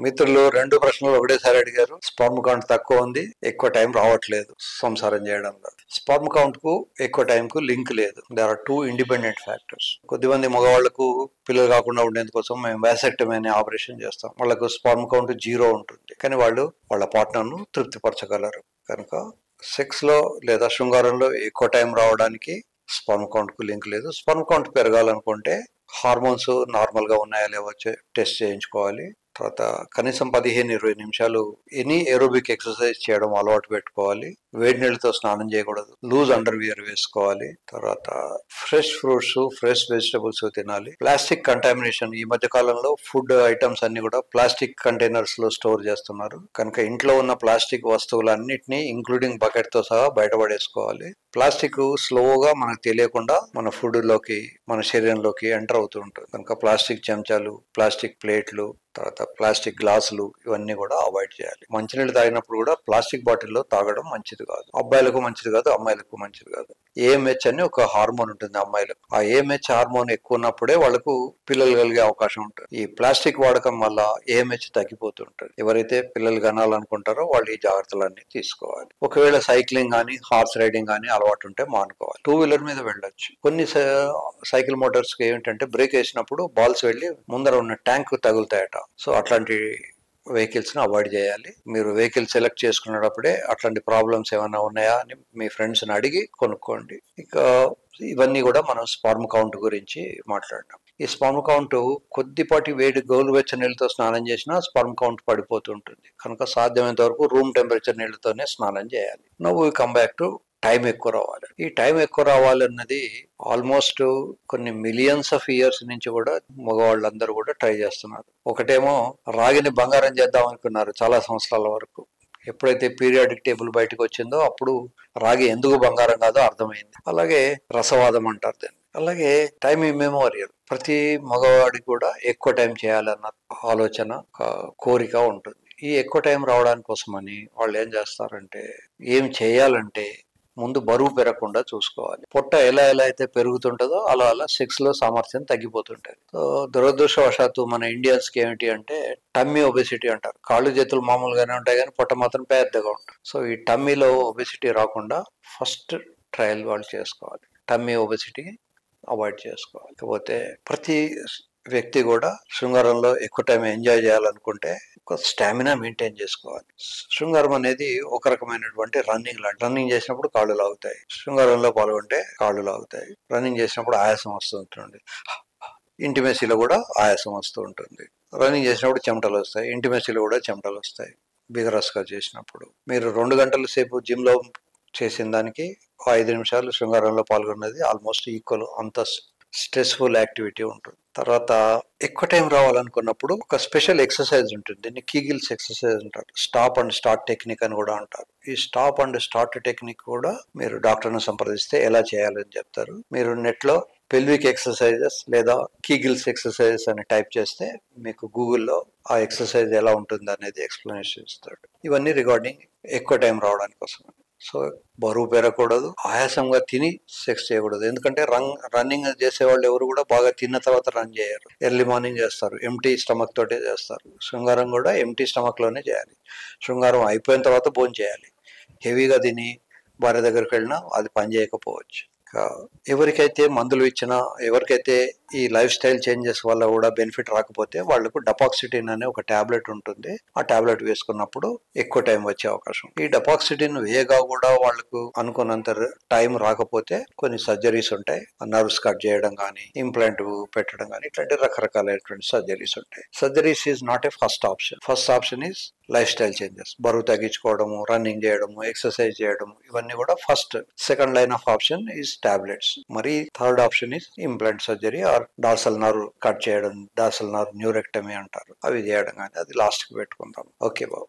మిత్రులు 2 ప్రశ్నలు ఒకటేసారి అడిగారు. స్పర్మ్ కౌంట్ తక్కువ ఉంది, ఎక్కువ టైం రావట్లేదు సంసారం చేయడంలో. స్పర్మ్ కౌంట్ కు ఎక్కువ టైం కు లింక్ లేదు. There are 2 independent factors. కొద్దిమంది మగవాళ్లకు పిల్లలు కాకుండా ఉండేందుకోసం మేము వాసెక్టమీ అనే ఆపరేషన్ చేస్తాం. వాళ్ళకు స్పర్మ్ కౌంట్ 0 ఉంటుంది, కానీ వాళ్ళు వాళ్ళ పార్ట్నర్ ను తృప్తిపరచగలరు. కనుక సెక్స్ లో లేదా శృంగారంలో ఎక్కువ టైం రావడానికి స్పర్మ్ కౌంట్ కు లింక్ లేదు. స్పర్మ్ కౌంట్ పెరగాలనుకుంటే హార్మోన్స్ నార్మల్ గా ఉన్నాయా లేవో టెస్ట్ చేయించుకోవాలి. తర్వాత కనీసం 15-20 నిమిషాలు ఎనీ ఏరోబిక్ ఎక్సర్సైజ్ చేయడం అలవాటు పెట్టుకోవాలి. వేడి నీళ్ళతో స్నానం చేయకూడదు. లూజ్ అండర్ వియర్ వేసుకోవాలి. తర్వాత ఫ్రెష్ ఫ్రూట్స్, ఫ్రెష్ వెజిటబుల్స్ తినాలి. ప్లాస్టిక్ కంటామినేషన్, ఈ మధ్య కాలంలో ఫుడ్ ఐటమ్స్ అన్ని కూడా ప్లాస్టిక్ కంటైనర్స్ లో స్టోర్ చేస్తున్నారు. కనుక ఇంట్లో ఉన్న ప్లాస్టిక్ వస్తువులన్నిటినీ ఇంక్లూడింగ్ బకెట్ తో సహా బయటపడేసుకోవాలి. ప్లాస్టిక్ స్లోగా మనకు తెలియకుండా మన ఫుడ్ లోకి, మన శరీరంలోకి ఎంటర్ అవుతూ ఉంటుంది. కనుక ప్లాస్టిక్ చెంచాలు, ప్లాస్టిక్ ప్లేట్లు, తర్వాత ప్లాస్టిక్ గ్లాసులు ఇవన్నీ కూడా అవాయిడ్ చేయాలి. మంచినీళ్ళు తాగినప్పుడు కూడా ప్లాస్టిక్ బాటిల్లో తాగడం మంచిది కాదు. అబ్బాయిలకు మంచిది కాదు, అమ్మాయిలకు మంచిది కాదు. ఏఎంహెచ్ అని ఒక హార్మోన్ ఉంటుంది అమ్మాయిలకు. ఆ ఏఎంహెచ్ హార్మోన్ ఎక్కువ ఉన్నప్పుడే వాళ్ళకు పిల్లలు కలిగే అవకాశం ఉంటుంది. ఈ ప్లాస్టిక్ వాడకం వల్ల ఏఎంహెచ్ తగ్గిపోతుంటుంది. ఎవరైతే పిల్లలు కనాలనుకుంటారో వాళ్ళు ఈ జాగ్రత్తలన్నీ తీసుకోవాలి. ఒకవేళ సైక్లింగ్ కానీ, హార్స్ రైడింగ్ కానీ అలవాటు ఉంటే మానుకోవాలి. 2 వీలర్ మీద వెళ్ళొచ్చు. కొన్ని సైకిల్ మోటార్స్ కి ఏంటంటే బ్రేక్ వేసినప్పుడు బాల్స్ వెళ్ళి ముందర ఉన్న ట్యాంక్ తగులుతాయట. సో అట్లాంటి వెహికల్స్ ని అవాయిడ్ చేయాలి. మీరు వెహికల్ సెలెక్ట్ చేసుకునేటప్పుడే అట్లాంటి ప్రాబ్లమ్స్ ఏమైనా ఉన్నాయా అని మీ ఫ్రెండ్స్ ని అడిగి కొనుక్కోండి. ఇక ఇవన్నీ కూడా మనం స్పర్మ్ కౌంట్ గురించి మాట్లాడినాం. ఈ స్పర్మ్ కౌంట్ కొద్దిపాటి వేడి గోరువెచ్చని నీళ్ళతో స్నానం చేసినా స్పర్మ్ కౌంట్ పడిపోతుంటుంది. కనుక సాధ్యమైనంత వరకు రూమ్ టెంపరేచర్ నీళ్ళతోనే స్నానం చేయాలి. నవ్వు కమ్ బ్యాక్ టు టైం ఎక్కువ రావాలి. ఈ టైం ఎక్కువ రావాలన్నది ఆల్మోస్ట్ కొన్ని మిలియన్స్ ఆఫ్ ఇయర్స్ నుంచి కూడా మగవాళ్ళందరూ కూడా ట్రై చేస్తున్నారు. ఒకటేమో రాగిని బంగారం చేద్దాం అనుకున్నారు చాలా సంవత్సరాల వరకు. ఎప్పుడైతే పీరియాడిక్ టేబుల్ బయటకు వచ్చిందో అప్పుడు రాగి ఎందుకు బంగారం కాదో అర్థమైంది. అలాగే రసవాదం అంటారు దాన్ని. అలాగే టైం ఇమ్మెమోరియల్. ప్రతి మగవాడికి కూడా ఎక్కువ టైం చేయాలన్న ఆలోచన, కోరిక ఉంటుంది. ఈ ఎక్కువ టైం రావడానికి కోసమని వాళ్ళు ఏం చేస్తారంటే, ఏం చేయాలంటే ముందు బరువు పెరగకుండా చూసుకోవాలి. పొట్ట ఎలా అయితే పెరుగుతుంటుందో అలా అలా సెక్స్ లో సామర్థ్యం తగ్గిపోతుంటది. సో దురదృష్టవశాత్తు మన ఇండియన్స్ కి ఏమిటి అంటే టమ్మీ ఒబెసిటీ అంటారు. కాళ్ళు చేతులు మామూలుగానే ఉంటాయి కానీ పొట్ట మాత్రం పెద్దగా ఉంటుంది. సో ఈ టమ్మీలో ఒబెసిటీ రాకుండా ఫస్ట్ ట్రయల్ వాళ్ళు చేసుకోవాలి. టమ్మీ ఒబెసిటీ అవాయిడ్ చేసుకోవాలి. కాకపోతే ప్రతి వ్యక్తి కూడా శృంగారంలో ఎక్కువ టైం ఎంజాయ్ చేయాలనుకుంటే ఒక స్టామినా మెయింటైన్ చేసుకోవాలి. శృంగారం అనేది ఒక రకమైనటువంటి రన్నింగ్ లాంటి. రన్నింగ్ చేసినప్పుడు కాళ్ళు లాగుతాయి. శృంగారంలో పాల్గొంటే కాళ్ళు లాగుతాయి. రన్నింగ్ చేసినప్పుడు ఆయాసం వస్తుంటుంది. ఇంటిమెసీలో కూడా ఆయాసం వస్తూ ఉంటుంది. రన్నింగ్ చేసినప్పుడు చెమటలు వస్తాయి. ఇంటిమెసీలో కూడా చెమటలు వస్తాయి. బిగరస్ గా చేసినప్పుడు. మీరు 2 గంటల సేపు జిమ్ లో చేసిన దానికి 5 నిమిషాలు శృంగారంలో పాల్గొన్నది ఆల్మోస్ట్ ఈక్వల్. అంత స్ట్రెస్ఫుల్ యాక్టివిటీ ఉంటుంది. తర్వాత ఎక్కువ టైం రావాలనుకున్నప్పుడు ఒక స్పెషల్ ఎక్సర్సైజ్ ఉంటుంది. దీన్ని కీగిల్స్ ఎక్సర్సైజ్ అంటారు. స్టాప్ అండ్ స్టార్ట్ టెక్నిక్ అని కూడా అంటారు. ఈ స్టాప్ అండ్ స్టార్ట్ టెక్నిక్ కూడా మీరు డాక్టర్ను సంప్రదిస్తే ఎలా చేయాలని చెప్తారు. మీరు నెట్ లో పెల్విక్ ఎక్సర్సైజెస్ లేదా కీగిల్స్ ఎక్సర్సైజెస్ అని టైప్ చేస్తే మీకు గూగుల్లో ఆ ఎక్సర్సైజ్ ఎలా ఉంటుంది అనేది ఎక్స్ప్లెనేషన్ ఇస్తాడు. ఇవన్నీ రిగార్డింగ్ ఎక్కువ టైం రావడానికి కోసం. సో బరువు పెరగకూడదు, ఆయాసంగా తిని సెక్స్ చేయకూడదు. ఎందుకంటే రన్నింగ్ చేసే వాళ్ళు ఎవరు కూడా బాగా తిన్న తర్వాత రన్ చేయరు. ఎర్లీ మార్నింగ్ చేస్తారు, ఎంటీ స్టమక్ తోటే చేస్తారు. శృంగారం కూడా ఎంటీ స్టమక్ లోనే చేయాలి. శృంగారం అయిపోయిన తర్వాత భోజనం చేయాలి. హెవీగా తిని భార్య దగ్గరికి వెళ్ళినా అది పని చేయకపోవచ్చు. ఎవరికైతే మందులు ఇచ్చినా, ఎవరికైతే ఈ లైఫ్ స్టైల్ చేంజెస్ వల్ల కూడా బెనిఫిట్ రాకపోతే వాళ్లకు డపాక్సిటిన్ అనే ఒక టాబ్లెట్ ఉంటుంది. ఆ టాబ్లెట్ వేసుకున్నప్పుడు ఎక్కువ టైం వచ్చే అవకాశం. ఈ డపాక్సిటిన్ వేయగా కూడా వాళ్లకు అనుకున్నంత టైం రాకపోతే కొన్ని సర్జరీస్ ఉంటాయి. నర్వ్స్ కట్ చేయడం కానీ, ఇంప్లాంట్ పెట్టడం కానీ, ఇట్లాంటి రకరకాలైనటువంటి సర్జరీస్ ఉంటాయి. Surgeries is not a first option. First option is lifestyle changes. బరువు తగ్గించుకోవడము, రన్నింగ్ చేయడము, ఎక్సర్సైజ్ చేయడము, ఇవన్నీ కూడా first. Second line of option is tablets. మరి third option is implant surgery or dorsal nerve cut చేయడం, dorsal nerve neurectomy అంటారు. అవి చేయడం కానీ, అది లాస్ట్ కి పెట్టుకుందాం. ఓకే బాబు.